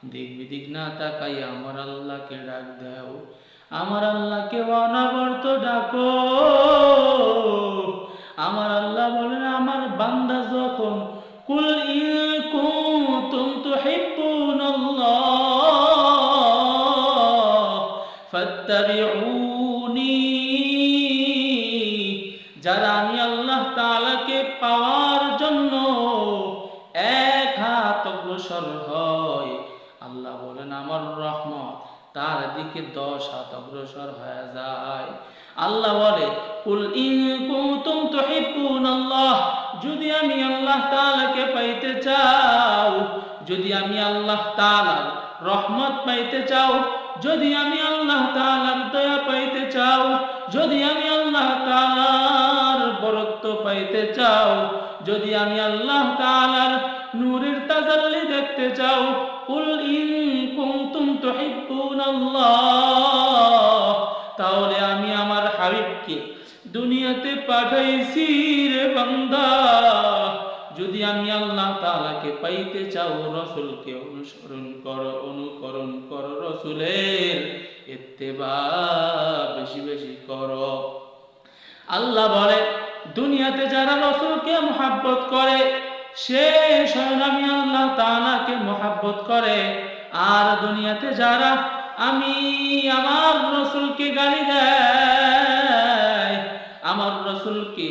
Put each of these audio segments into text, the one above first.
দিক বিদিক না তাকাই আমার আল্লাহকে ডাক দাও, আমার আল্লাহকে অনবরত ডাকো। আমার আল্লাহ বলেন, আমার বান্দা যখন কুল ইন কুনতুম তুহিব্বুনাল্লাহ ফাত্তাবিউনি, যারা আমি আল্লাহ তাআলাকে পাওয়ার জন্য এক হাত অগ্রসর হয়, আল্লাহ বলেন আমার রহমত তার দিকে 10 হাত অগ্রসর হয়ে যায়। আল্লাহ বলে কুল ইন কুনতুম তুহিব্বুনাল্লাহ, যদি আমি আল্লাহ তাআলাকে পাইতে চাও, যদি আমি আল্লাহ তাআলার রহমত পাইতে চাও, যদি আমি আল্লাহ তাআলার দয়া পাইতে চাও, যদি আমি আল্লাহ তাআলার বরত্ব পাইতে চাও, যদি আমি আল্লাহ তাআলার নূরের তাজাল্লি দেখতে চাও, কুল ইন কুনতুম তুহিব্বুনাল্লাহ, তাহলে আমি আমার হাবিবকে দুনিয়াতে পাঠাইছি রে বান্দা। যদি আমি আল্লাহ তাআলাকে পাইতে চাও, রাসূলকে অনুসরণ করো, অনুকরণ করো, রাসূলের ইত্তেবা বেশি বেশি করো। আল্লাহ বলে দুনিয়াতে যারা রাসূলকে মুহাব্বত করে সে স্বয়ং আমি আল্লাহ তাআলাকে মুহাব্বত করে, আর দুনিয়াতে যারা আমি আমার রাসূলকে গালি দেয়, আমার রাসূলকে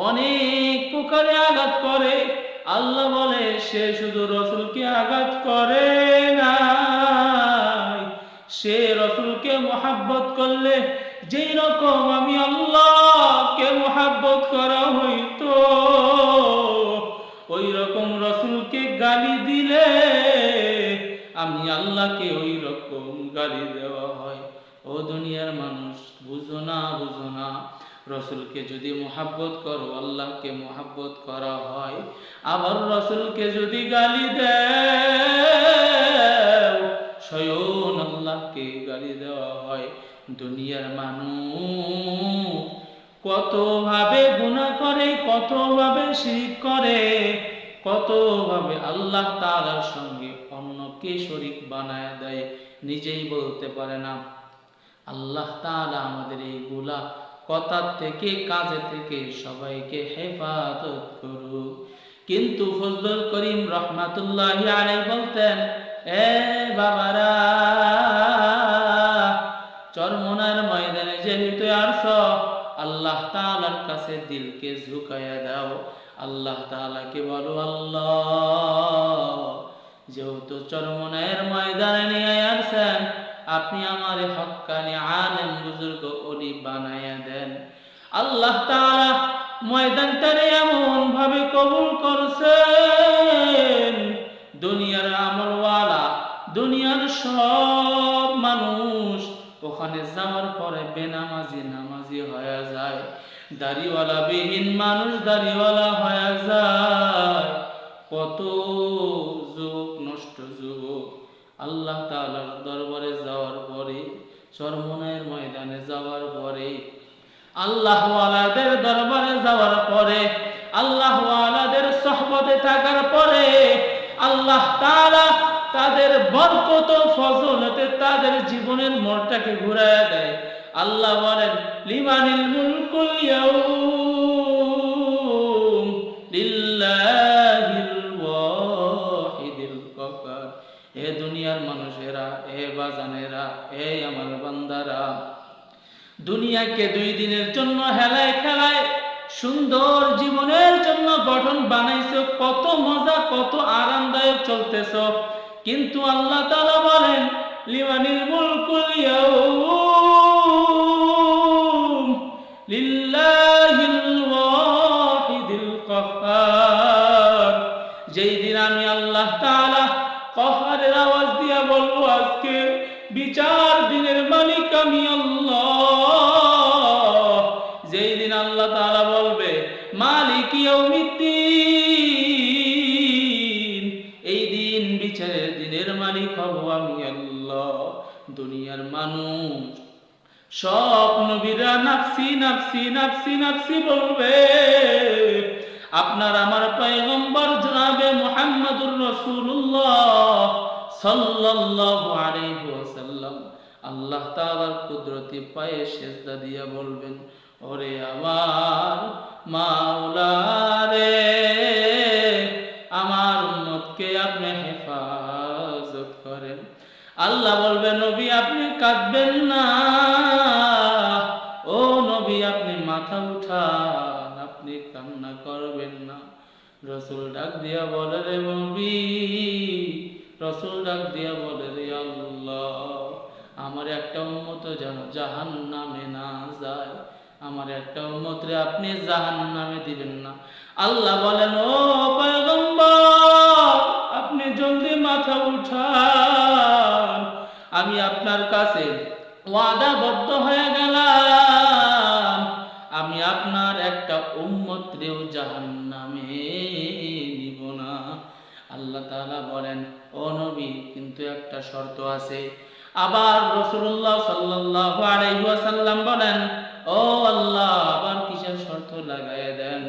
অনেক প্রকারে আঘাত করে, আল্লাহ বলে সে শুধু রাসূলকে আঘাত করে না, সে রাসূলকে মুহাব্বত করলে যেই রকম আমি আল্লাহকে মুহাব্বত করা হইতো, ওই রকম রাসূলকে গালি দিলে আমি আল্লাহকে ওই রকম গালি দেওয়া হয়। ও দুনিয়ার মানুষ, বুঝো না, বুঝো না, রাসূলকে যদি মুহাব্বত করো, আল্লাহকে মুহাব্বত করা হয়। আবার রাসূলকে যদি গালি দেও, স্বয়ং আল্লাহকে গালি দেওয়া হয়। দুনিয়ার মানুষ কতভাবে গুনাহ করে, কতভাবে শিরক করে, কতভাবে আল্লাহ তাআলার সঙ্গে অন্যকে শরীক বানায় দেয়, নিজেই বলতে পারে না। আল্লাহ তাআলা আমাদের এইগুলা কথা থেকে, কাজে থেকে সবাইকে হেফাজত করুক। কিন্তু ফজলুল করিম রহমাতুল্লাহি আলাইহি বলতেন, এ বাবারা, চরমনার ময়দানে যেহেতু আসছো, আল্লাহ তাআলার কাছে দিলকে ঝুঁকায়া দাও, আল্লাহ তাআলাকে বলো, আল্লাহ যেহেতু চরমনার ময়দানে নিয়ে আসছেন, আপনি আমার হক্কানি আলেম বুজুর্গ ওলি বানায়া দেন। আল্লাহ তাআলা ময়দানটারে এমন ভাবে কবুল করছেন, দুনিয়ার আমলওয়ালা, দুনিয়ার সব মানুষ ওখানে যাওয়ার পরে বেনামাজি নামাজি হয়ে যায়, দাড়িওয়ালা বিহীন মানুষ দাড়িওয়ালা হয়ে যায়। কত যুবক, নষ্ট যুবক আল্লাহ তাআলার দরবারে যাওয়ার পরে, চরমনায়ের ময়দানে যাওয়ার পরে, আল্লাহ ওয়ালাদের দরবারে যাওয়ার পরে, আল্লাহ ওয়ালাদের সোহবতে থাকার পরে আল্লাহ তাআলা তাদের বরকত ফজলতে তাদের জীবনের মোড়টাকে ঘুরায় দেয়। আল্লাহ বলেন, লিমানিল মুলকুল ইয়াউম লিল্লাহিল ওয়াহিদিল কাহ্হার। হে দুনিয়ার মানুষেরা, হে বাজানেরা, হে আমার বান্দারা, দুনিয়াকে 2 দিনের জন্য হেলায় খেলায় সুন্দর জীবনের জন্য গঠন বানাইছো, কত মজা, কত আরামদায়ক চলতেছ, কিন্তু আল্লাহ তাআলা বলেন, লিমানিল মুলকুল ইয়াউম লিল্লাহিল ওয়াহিদিল কাহ্হার। যেই দিন আমি আল্লাহ তাআলা কাহ্হারের আওয়াজ দিয়া বলবো, আজকে বিচার দিনের মালিক আমি আল্লাহ। যেই দিন আল্লাহ তাআলা বলবে মালিক ইয়াউমিদ্দিন, এই দিন বিচারের দিনের মালিক হব আমি আল্লাহ। দুনিয়ার মানুষ সব নবীরা নাফসি নাফসি নাফসি নাফসি বলবে, আপনার আমার পয়গম্বর জনাবে মুহাম্মদুর রাসূলুল্লাহ সাল্লাল্লাহু আলাইহি ওয়াসাল্লাম আল্লাহ তাআলার কুদরতি পায়ে সিজদা দিয়া বলবেন, ওরে আমার মাওলা রে, আমার উম্মতকে আপনি হেফাজত করেন। আল্লাহ বলবেন, নবী আপনি কাঁদবেন না, ও নবী আপনি মাথা উঠান, আপনি কান্না করবেন না। রসুল ডাক দিয়া বলে, রে নবী, রসুল ডাক দিয়া বলে, রে আল্লাহ, আমার একটা উম্মত যেন জাহান্নামে না যায়, আমার একটা উম্মত রে আপনি জাহান্নামে দিবেন না। আল্লাহ বলেন, ও পয়গম্বর আপনি জলদি মাথা উঠান, আমি আপনার কাছে ওয়াদাবদ্ধ হয়ে গেলাম, আমি আপনার একটা উম্মত রেও জাহান্নামে নিব না। আল্লাহ তাআলা বলেন, ও নবী কিন্তু একটা শর্ত আছে। আবার রাসূলুল্লাহ সাল্লাল্লাহু আলাইহি ওয়াসাল্লাম বলেন, ও আল্লাহ আবার কিসের শর্ত লাগায়া দেন?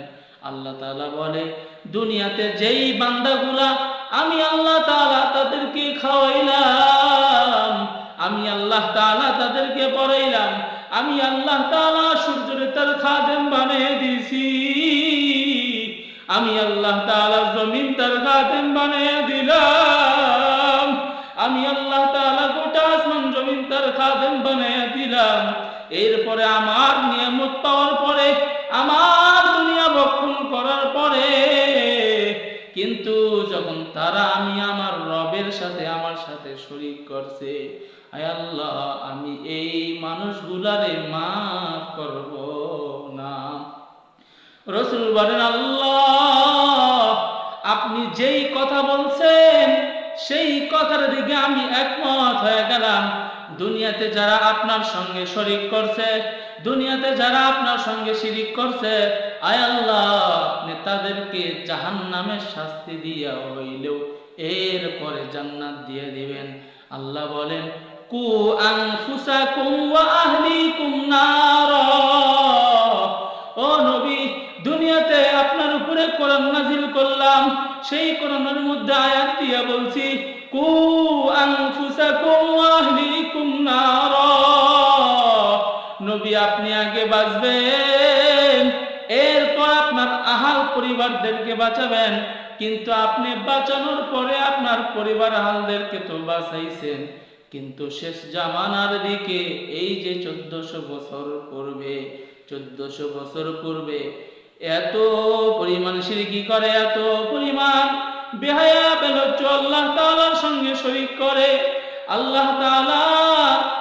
আল্লাহ তাআলা বলে, দুনিয়াতে যেই বান্দাগুলা আমি আল্লাহ তাআলা তাদেরকে খাওয়াইলাম, আমি আল্লাহ তাআলা তাদেরকে পড়াইলাম, আমি আল্লাহ তাআলা সূর্যের তার খাদেম বানিয়ে দিয়েছি, আমি আল্লাহ তাআলা জমিন তার খাদেম বানিয়ে দিলাম, আমি আল্লাহ তাআলা গোটা আসমান জমিন তার খাদেম বানিয়ে দিলাম। এরপরে আমার নিয়ামত পাওয়ার পরে, আমার দুনিয়া ভক্ষণ করার পরে, কিন্তু যখন তারা আমি আমার রবের সাথে আমার সাথে শরীক করছে, আয় আল্লাহ আমি এই মানুষগুলারে মাফ করব না। রাসূল বলেন, আল্লাহ আপনি যেই কথা বলছেন সেই কথার দিকে আমি একমত হয়ে গেলাম। দুনিয়াতে যারা আপনার সঙ্গে শরীক করছে, দুনিয়াতে যারা আপনার সঙ্গে শিরিক করছে, আয় আল্লাহ আপনি তাদেরকে জাহান্নামের শাস্তি দিয়া হইলেও এরপরে জান্নাত দিয়ে দিবেন। আল্লাহ বলেন, কু আনফুসাকুম ওয়া আহলিকুম নারা, ও নবী দুনিয়াতে আপনার উপরে কোরআন নাযিল করলাম, সেই কোরআনের মধ্যে আয়াত দিয়ে বলছি, কু আনফুসাকুম ওয়া আহলিকুম নারা, নবী আপনি আগে বাঁচবেন, এরপর আপনার আহাল পরিবারদেরকে বাঁচাবেন, কিন্তু আপনি বাঁচানোর পরে আপনার পরিবার আহালদেরকে তো বাঁচাইছেন, কিন্তু শেষ জামানার দিকে এই যে 1400 বছর পূর্বে, 1400 বছর পূর্বে এত পরিমাণ শিরকি করে, এত পরিমাণ বেহায়া বেলজ্জ আল্লাহ তাআলার সঙ্গে শরীক করে, আল্লাহ তাআলা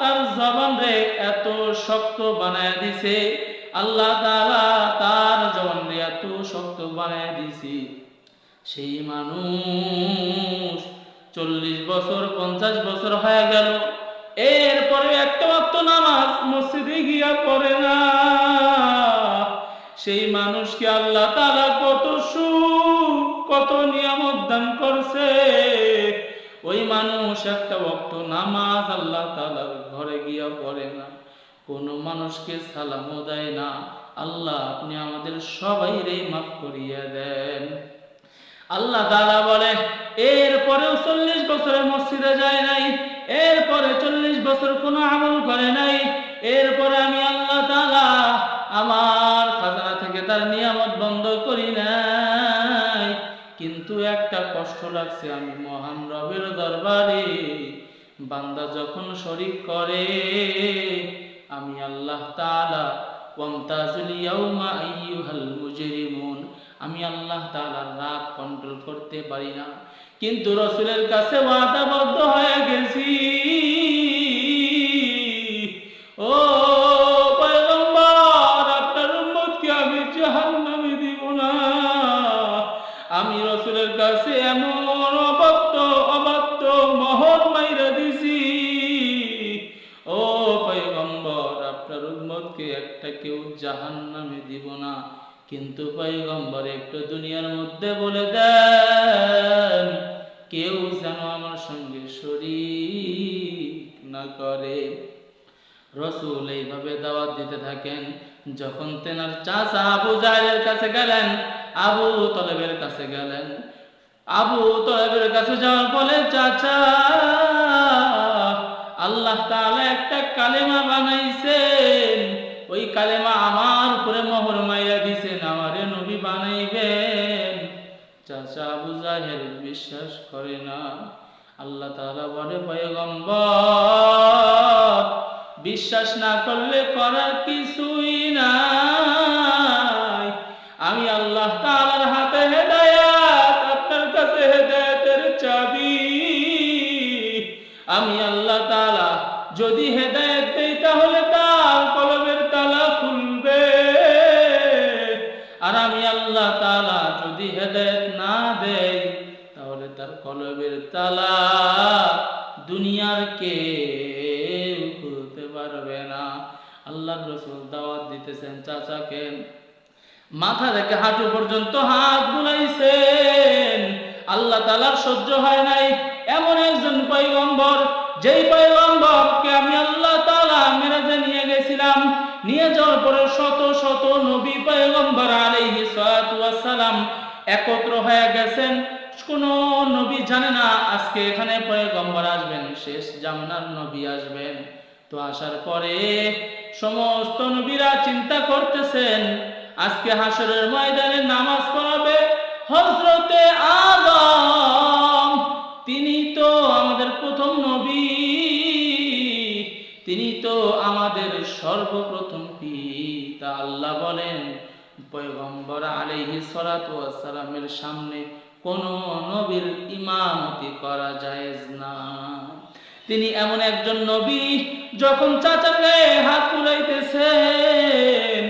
তার জবান রে এত শক্ত বানায় দিছে, আল্লাহ তাআলা তার জবান রে এত শক্ত বানায় দিছে, সেই মানুষ 40 বছর 50 বছর হয়ে গেল, এরপরে একটা ওয়াক্ত নামাজ মসজিদে গিয়া পড়ে না। সেই মানুষকে আল্লাহ তাআলা কত সুখ কত নিয়ামত দান করছে, ওই মানুষ একটা ওয়াক্ত নামাজ আল্লাহ তাআলার ঘরে গিয়া পড়ে না, কোন মানুষকে সালামও দেয় না। আল্লাহ আপনি আমাদের সবাইরে মাফ করিয়া দেন। আল্লাহ তাআলা বলে, এরপরেও 40 বছরে মসজিদে যায় নাই, এরপরে 40 বছর কোনো আমল করে নাই, এরপরে আমি আল্লাহ তাআলা আমার খাজানা থেকে তার নিয়ামত বন্ধ করি নাই, কিন্তু একটা কষ্ট লাগছে, আমি মহান রবের দরবারে বান্দা যখন শরীক করে, আমি আল্লাহ তাআলা ওয়ামতাজুল ইয়াউমা আইয়ুহাল মুজরিমুন, আমি আল্লাহ তাআলার রাগ কন্ট্রোল করতে পারি না, কিন্তু রাসূলের কাছে ওয়াদাবদ্ধ হয়ে গেছি, ও পয়গম্বর আপনার উম্মতকে আমি জাহান্নামে দিব না। আমি রাসূলের কাছে এমন অবাধ্য মহৎ মাইরা দিছি, ও পয়গম্বর আপনার উম্মতকে একটা কেউ জাহান্নামে দিব না, কিন্তু পয়গম্বর একটু দুনিয়ার মধ্যে বলে দেন কেউ যেন আমার সঙ্গে শরীক না করে। রাসূল এইভাবে দাওয়াত দিতে থাকেন। যখন তেনার চাচা আবু জাহেলের কাছে গেলেন, আবু তলেবের কাছে গেলেন, আবু তালেবের কাছে যাওয়ার বলে, চাচা আল্লাহ তাআলা একটা কালেমা বানাইছেন, ওই কালেমা আমার উপরে মোহর মাইরা দিছেন, আমারে নবী বানাইবেন। চাচা আবু জাহেল বিশ্বাস করে না। আল্লাহ তাআলা বলে, পয়গম্বর বিশ্বাস না করলে করার কিছুই নাই। আমি আল্লাহ তাআলার হাতে হেদায়েত, আপনার কাছে হেদায়েতের চাবি। আমি আল্লাহ তাআলা যদি হেদায়েত দেই তাহলে তার কলবের তালা খুলবে, আর আমি আল্লাহ তাআলা যদি হেদায়েত না দেই তাহলে তার কলবের তালা দুনিয়ার কেউ খুলতে পারবে না। আল্লাহর রাসূল দাওয়াত দিতেছেন চাচাকে, মাথা থেকে হাঁটু পর্যন্ত হাত বুলাইছেন। আল্লাহ তাআলার সহ্য হয় নাই, এমন একজন পয়গম্বর, যেই পয়গম্বরকে আমি আল্লাহ তাআলা মেরাজে নিয়ে গেছিলাম, নিয়ে যাওয়ার পরে শত শত নবী পয়গম্বর আলাইহিস সালাতু ওয়াস সালাম একত্র হয়ে গেছেন। কোন নবী জানে না আজকে এখানে পয়গম্বর আসবেন, শেষ জামানার নবী আসবেন। তো আসার পরে সমস্ত নবীরা চিন্তা করতেছেন আজকে হাসরের ময়দানে নামাজ পড়াবে হযরতে আদম। তিনি তো আমাদের প্রথম নবী, তিনি তো আমাদের সর্বপ্রথম পিতা। আল্লাহ বলেন পয়গম্বর আলাইহিস সালাতু ওয়াস সালামের সামনে কোন নবীর ইমামতি করা জায়েজ না। তিনি এমন একজন নবী, যখন চাচার গায়ে হাত বুলাইতেছেন,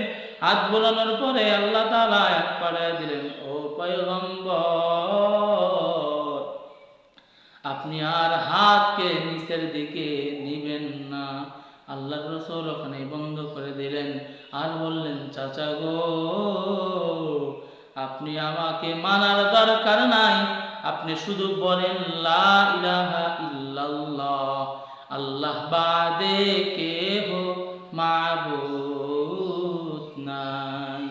হাত বোলানোর পরে আল্লাহ তাআলা এক পাড়ায় দিলেন, ও পয়গম্বর আপনি আর হাতকে নিচের দিকে নিবেন না। আল্লাহর রাসূল ওখানে বন্ধ করে দিলেন, আর বললেন, চাচা গো আপনি আমাকে মানার দরকার নাই, আপনি শুধু বলেন লা ইলাহা ইল্লাল্লাহ, আল্লাহ বাদে কেহ মাবুদ নাই।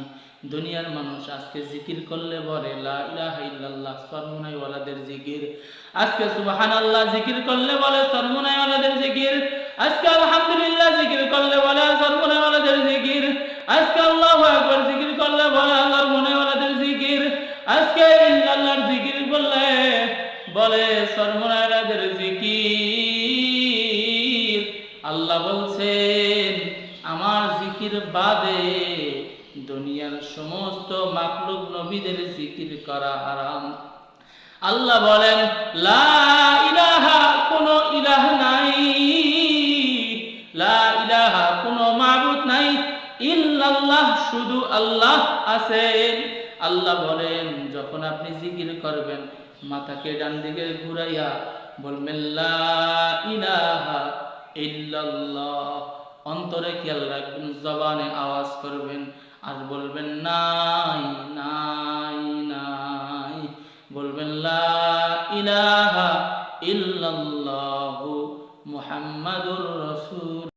দুনিয়ার মানুষ আজকে জিকির করলে বলে লা ইলাহা ইল্লাল্লাহ, সরমুনাই ওয়ালাদের জিকির। আজকে সুবহানাল্লাহ জিকির করলে বলে সরমুনাই ওয়ালাদের জিকির। আজকে আলহামদুলিল্লাহ জিকির করলে বলে সরমুনাই ওয়ালাদের জিকির। আজকে আল্লাহু আকবার জিকির করলে বলে সরমুনাই ওয়ালাদের জিকির। আজকে ইল্লাল্লাহর জিকির বললে বলে সরমুনাই ওয়ালাদের জিকির। আল্লাহ বলছেন আমার জিকির বাদে দুনিয়ার সমস্ত মাখলুক নবীদের জিকির করা হারাম। আল্লাহ বলেন লা ইলাহা, কোনো ইলাহ নাই, লা ইলাহা কোনো মাবুদ নাই, ইল্লাল্লাহ শুধু আল্লাহ আছেন। আল্লাহ বলেন যখন আপনি জিকির করবেন মাথাকে ডান দিকে ঘুরাইয়া বলবেন লা ইলাহা ইল্লাল্লাহ, অন্তরে খেয়াল রাখবেন, জবানে আওয়াজ করবেন, আর বলবেন নাই নাই নাই, বলবেন লা ইলাহা ইল্লাল্লাহু মুহাম্মাদুর রাসূল।